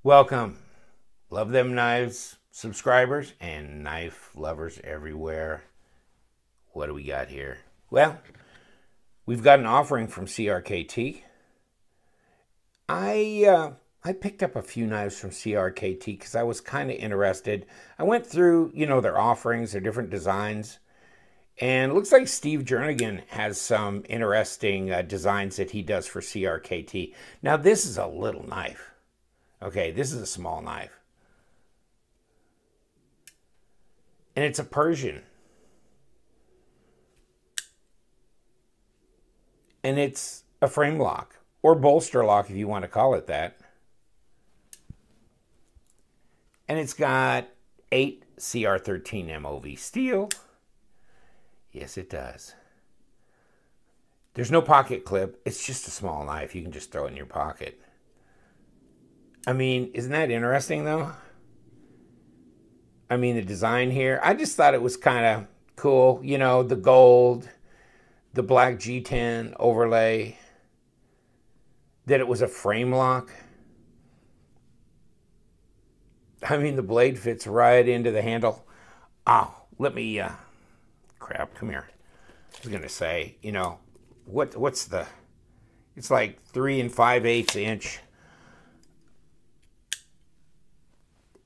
Welcome, Love Them Knives subscribers and knife lovers everywhere. What do we got here? Well, we've got an offering from CRKT. I picked up a few knives from CRKT because I was kind of interested. I went through, their offerings, their different designs. And it looks like Steve Jernigan has some interesting designs that he does for CRKT. Now, this is a little knife. Okay, this is a small knife. And it's a Persian. And it's a frame lock, or bolster lock if you want to call it that. And it's got 8 CR13 MOV steel. Yes, it does. There's no pocket clip. It's just a small knife. You can just throw it in your pocket. I mean, isn't that interesting, though? I mean, the design here. I just thought it was kind of cool. You know, the gold, the black G10 overlay, that it was a frame lock. I mean, the blade fits right into the handle. Oh, let me... crap, come here. I was going to say, what's the... It's like 3 5/8 inch.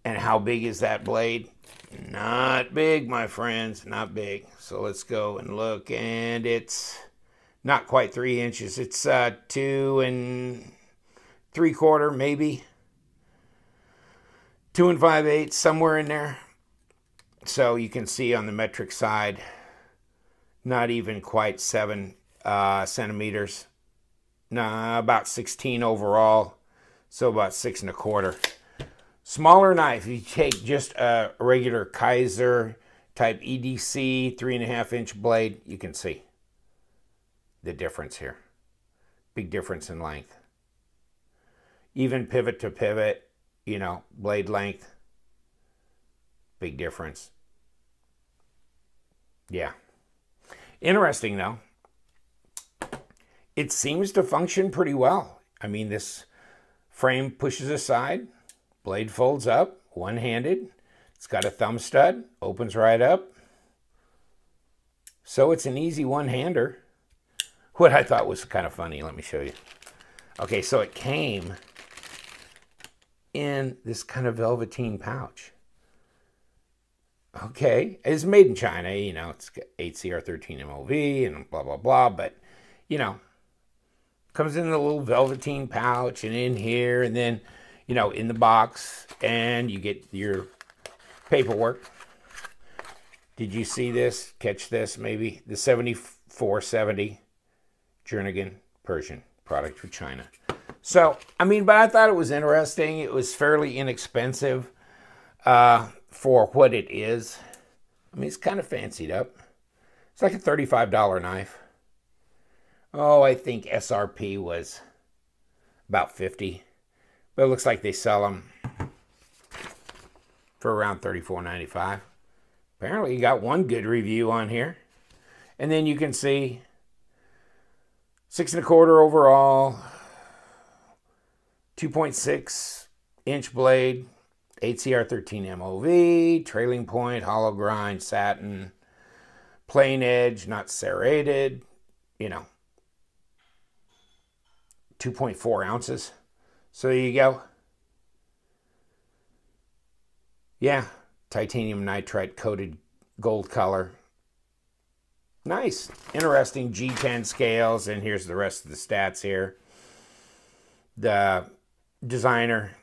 And how big is that blade? Not big, my friends, not big. So let's go and look, and it's not quite 3 inches. It's 2 3/4, maybe. 2 5/8, somewhere in there. So you can see on the metric side, not even quite 7 centimeters. Nah, about 16 overall. So about 6 1/4. Smaller knife, if you take just a regular Kaiser type EDC 3.5 inch blade, you can see the difference here. Big difference in length. Even pivot to pivot, blade length. Big difference. Yeah. Interesting, though. It seems to function pretty well. I mean, this frame pushes aside. Blade folds up, one-handed. It's got a thumb stud, opens right up. So it's an easy one-hander. What I thought was kind of funny, let me show you. Okay, so it came in this kind of velveteen pouch. Okay, it's made in China, it's got 8 CR13 MOV and blah, blah, blah, but, comes in a little velveteen pouch and in here, and then, in the box, and you get your paperwork. Did you see this? Catch this, maybe? The 7470 Jernigan Persian product from China. So, but I thought it was interesting. It was fairly inexpensive for what it is. It's kind of fancied up. It's like a $35 knife. Oh, I think SRP was about $50. But it looks like they sell them for around $34.95. Apparently you got one good review on here. And then you can see 6 1/4 overall, 2.6 inch blade, 8 CR13 MOV, trailing point, hollow grind, satin, plain edge, not serrated, 2.4 ounces. So there you go. Yeah, titanium nitride coated gold color. Nice, interesting G10 scales, and here's the rest of the stats here. The designer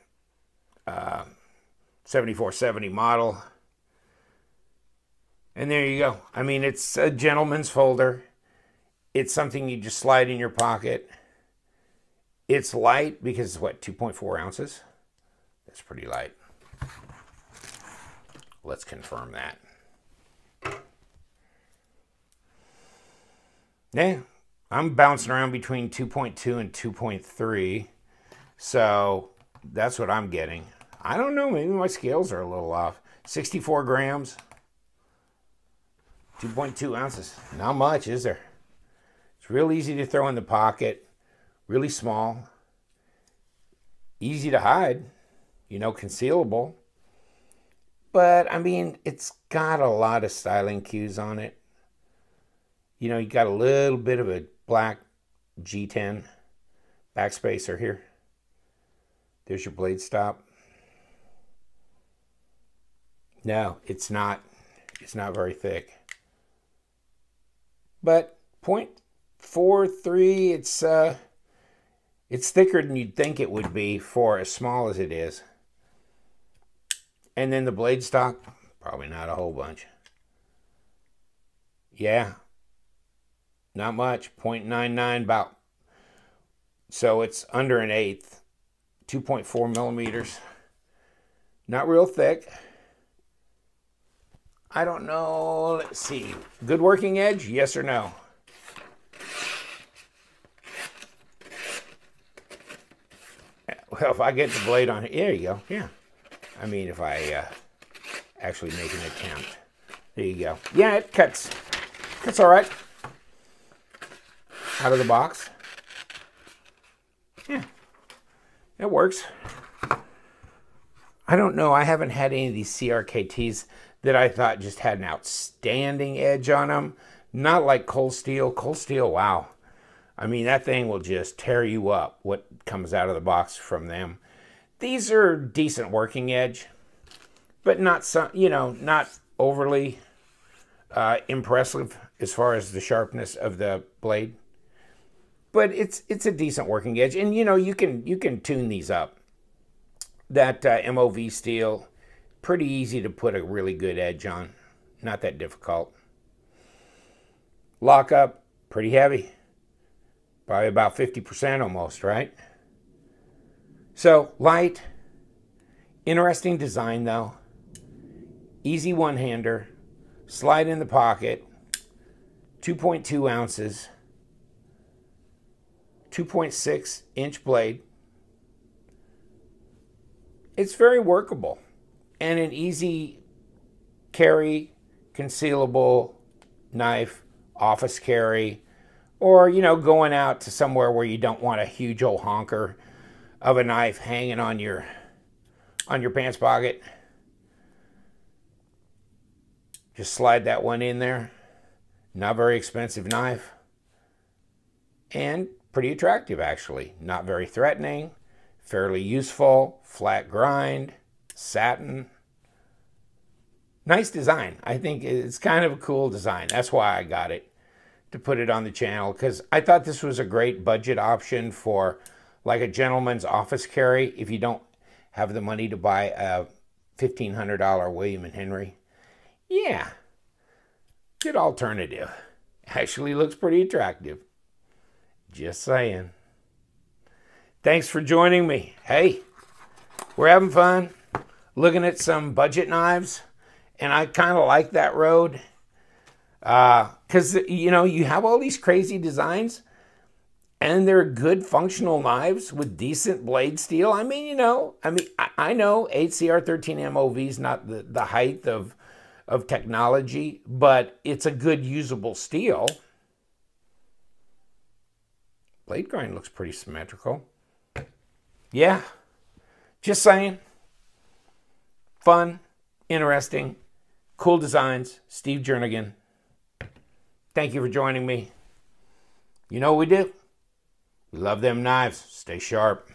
7470 model. And there you go. It's a gentleman's folder. It's something you just slide in your pocket. It's light because it's, 2.4 ounces? That's pretty light. Let's confirm that. Yeah, I'm bouncing around between 2.2 and 2.3. So that's what I'm getting. I don't know, maybe my scales are a little off. 64 grams, 2.2 ounces. Not much, is there? It's real easy to throw in the pocket. Really small. Easy to hide. you know, concealable. But, I mean, it's got a lot of styling cues on it. You know, you got a little bit of a black G10 backspacer here. There's your blade stop. No, it's not very thick. But 0.43, it's thicker than you'd think it would be for as small as it is. And then the blade stock, probably not a whole bunch. Yeah, not much, 0.99 about. So it's under an eighth, 2.4 millimeters. Not real thick. I don't know, let's see. Good working edge, yes or no? Well, if I get the blade on it, there you go, yeah. I mean, if I actually make an attempt. There you go. Yeah, it cuts all right. Out of the box. Yeah, it works. I don't know, I haven't had any of these CRKTs that I thought just had an outstanding edge on them. Not like cold steel. Cold steel, wow. I mean, that thing will just tear you up, what comes out of the box from them. These are decent working edge, but not some, you know, not overly impressive as far as the sharpness of the blade. But it's a decent working edge, and you know, you can tune these up. That MOV steel, pretty easy to put a really good edge on. Not that difficult. Lockup, pretty heavy. Probably about 50% almost, right? So, light. Interesting design, though. Easy one-hander. Slide in the pocket. 2.2 ounces. 2.6-inch blade. It's very workable. And an easy carry, concealable knife, office carry, or, you know, going out to somewhere where you don't want a huge old honker of a knife hanging on your pants pocket. Just slide that one in there. Not very expensive knife. And pretty attractive, actually. Not very threatening. Fairly useful. Flat grind. Satin. Nice design. I think it's kind of a cool design. That's why I got it, to put it on the channel, because I thought this was a great budget option for like a gentleman's office carry if you don't have the money to buy a $1,500 William & Henry. Yeah, good alternative. Actually looks pretty attractive. Just saying. Thanks for joining me. Hey, we're having fun looking at some budget knives, and I kind of like that road. Because, you know, you have all these crazy designs, and they're good functional knives with decent blade steel. I mean, you know, I know 8CR13 MOV is not the height of technology, but it's a good usable steel. Blade grind looks pretty symmetrical. Yeah, just saying. Fun, interesting, cool designs. Steve Jernigan. Thank you for joining me. You know what we do? We love them knives. Stay sharp.